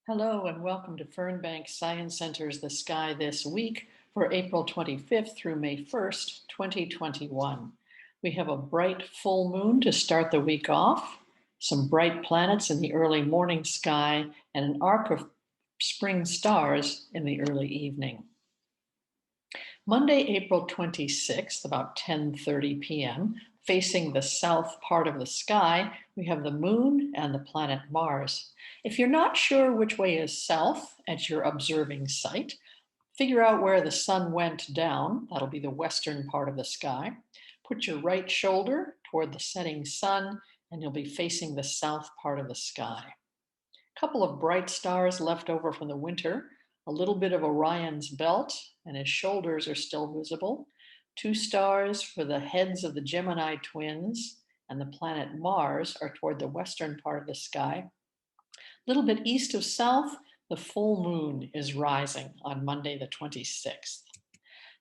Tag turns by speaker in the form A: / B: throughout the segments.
A: Hello and welcome to Fernbank Science Center's The Sky This Week for April 25th through May 1st, 2021. We have a bright full moon to start the week off, some bright planets in the early morning sky, and an arc of spring stars in the early evening. Monday, April 26th, about 10:30 p.m., facing the south part of the sky, we have the moon and the planet Mars. If you're not sure which way is south at your observing site, figure out where the sun went down. That'll be the western part of the sky. Put your right shoulder toward the setting sun, and you'll be facing the south part of the sky. A couple of bright stars left over from the winter, a little bit of Orion's belt, and his shoulders are still visible. Two stars for the heads of the Gemini twins, and the planet Mars are toward the western part of the sky. A little bit east of south, the full moon is rising on Monday the 26th.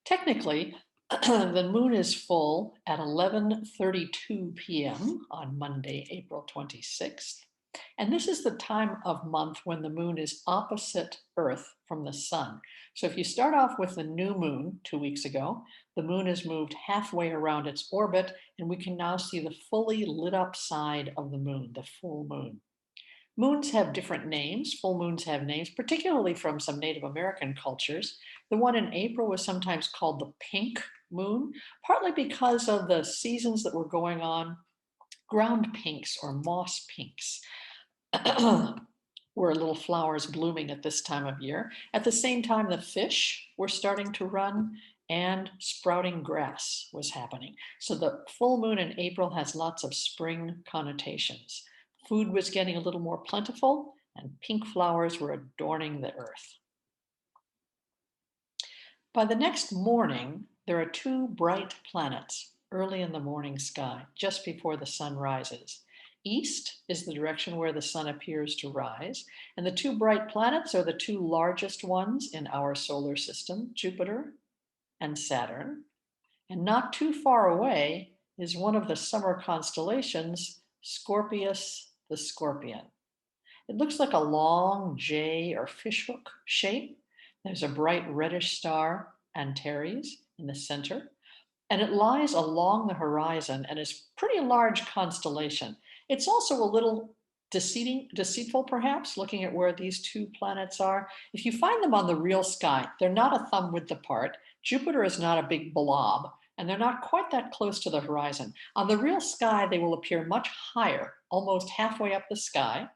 A: Technically, the moon is full at 11:32 p.m. on Monday, April 26th. And this is the time of month when the moon is opposite Earth from the sun. So if you start off with the new moon 2 weeks ago, the moon has moved halfway around its orbit, and we can now see the fully lit up side of the moon, the full moon. Moons have different names. Full moons have names, particularly from some Native American cultures. The one in April was sometimes called the pink moon, partly because of the seasons that were going on. Ground pinks or moss pinks were little flowers blooming at this time of year. At the same time, the fish were starting to run and sprouting grass was happening. So the full moon in April has lots of spring connotations. Food was getting a little more plentiful, and pink flowers were adorning the earth. By the next morning, there are two bright planets early in the morning sky, just before the sun rises. East is the direction where the sun appears to rise, and the two bright planets are the two largest ones in our solar system, Jupiter and Saturn. And not too far away is one of the summer constellations, Scorpius the Scorpion. It looks like a long J or fishhook shape. There's a bright reddish star, Antares, in the center, and it lies along the horizon and is a pretty large constellation. It's also a little deceitful, perhaps, looking at where these two planets are. If you find them on the real sky, they're not a thumb width apart. Jupiter is not a big blob, and they're not quite that close to the horizon. On the real sky, they will appear much higher, almost halfway up the sky.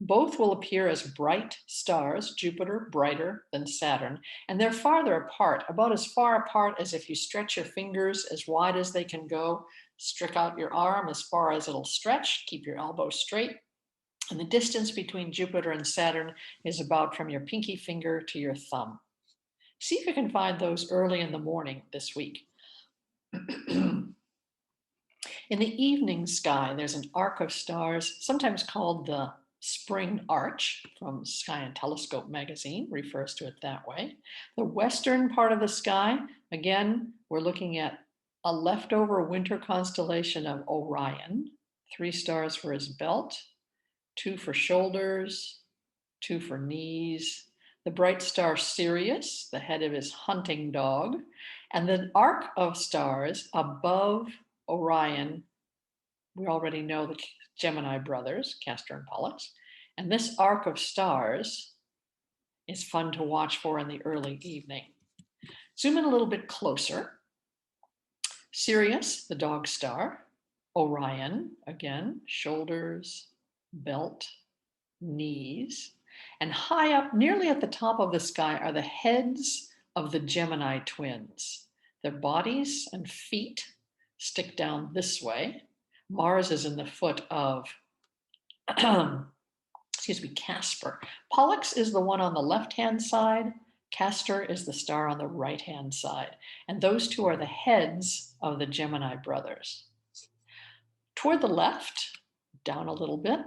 A: Both will appear as bright stars, Jupiter brighter than Saturn, and they're farther apart, about as far apart as if you stretch your fingers as wide as they can go, stick out your arm as far as it'll stretch, keep your elbow straight. And the distance between Jupiter and Saturn is about from your pinky finger to your thumb. See if you can find those early in the morning this week. In the evening sky, there's an arc of stars, sometimes called the Spring Arch, from Sky and Telescope magazine, refers to it that way. The western part of the sky, again, we're looking at a leftover winter constellation of Orion, 3 stars for his belt, 2 for shoulders, 2 for knees, the bright star Sirius, the head of his hunting dog, and the arc of stars above Orion. We already know the Gemini brothers, Castor and Pollux. And this arc of stars is fun to watch for in the early evening. Zoom in a little bit closer. Sirius, the dog star. Orion, again, shoulders, belt, knees. And high up, nearly at the top of the sky, are the heads of the Gemini twins. Their bodies and feet stick down this way. Mars is in the foot of, Casper. Pollux is the one on the left-hand side. Castor is the star on the right-hand side. And those two are the heads of the Gemini brothers. Toward the left, down a little bit,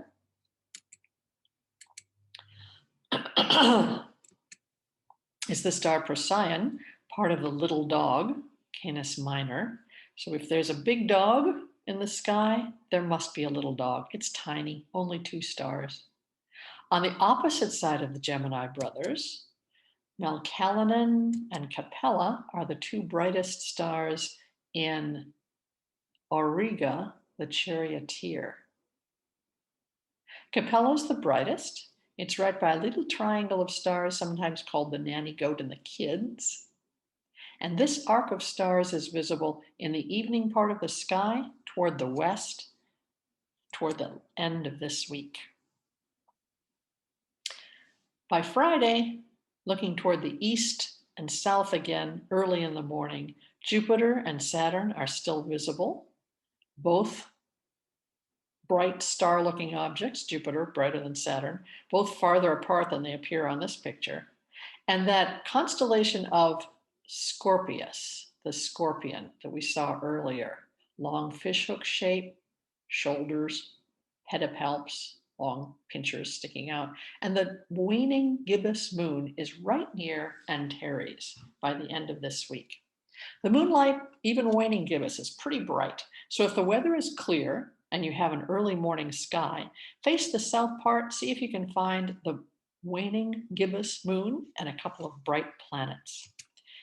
A: is the star Procyon, part of the little dog, Canis Minor. So if there's a big dog in the sky, there must be a little dog. It's tiny, only 2 stars. On the opposite side of the Gemini brothers, Melcallanan and Capella are the two brightest stars in Auriga, the charioteer. Capella is the brightest. It's right by a little triangle of stars, sometimes called the nanny goat and the kids. And this arc of stars is visible in the evening part of the sky toward the west, toward the end of this week. By Friday, looking toward the east and south again early in the morning, Jupiter and Saturn are still visible, both bright star-looking objects, Jupiter brighter than Saturn, both farther apart than they appear on this picture. And that constellation of Scorpius, the scorpion that we saw earlier, long fishhook shape, shoulders, pedipalps, long pincers sticking out. And the waning gibbous moon is right near Antares by the end of this week. The moonlight, even waning gibbous, is pretty bright. So if the weather is clear and you have an early morning sky, face the south part, see if you can find the waning gibbous moon and a couple of bright planets.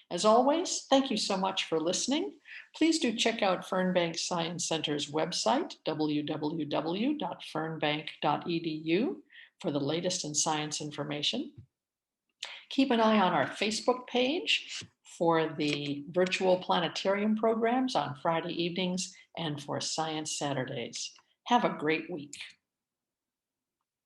A: As always, thank you so much for listening. Please do check out Fernbank Science Center's website, www.fernbank.edu, for the latest in science information. Keep an eye on our Facebook page for the virtual planetarium programs on Friday evenings and for Science Saturdays. Have a great week.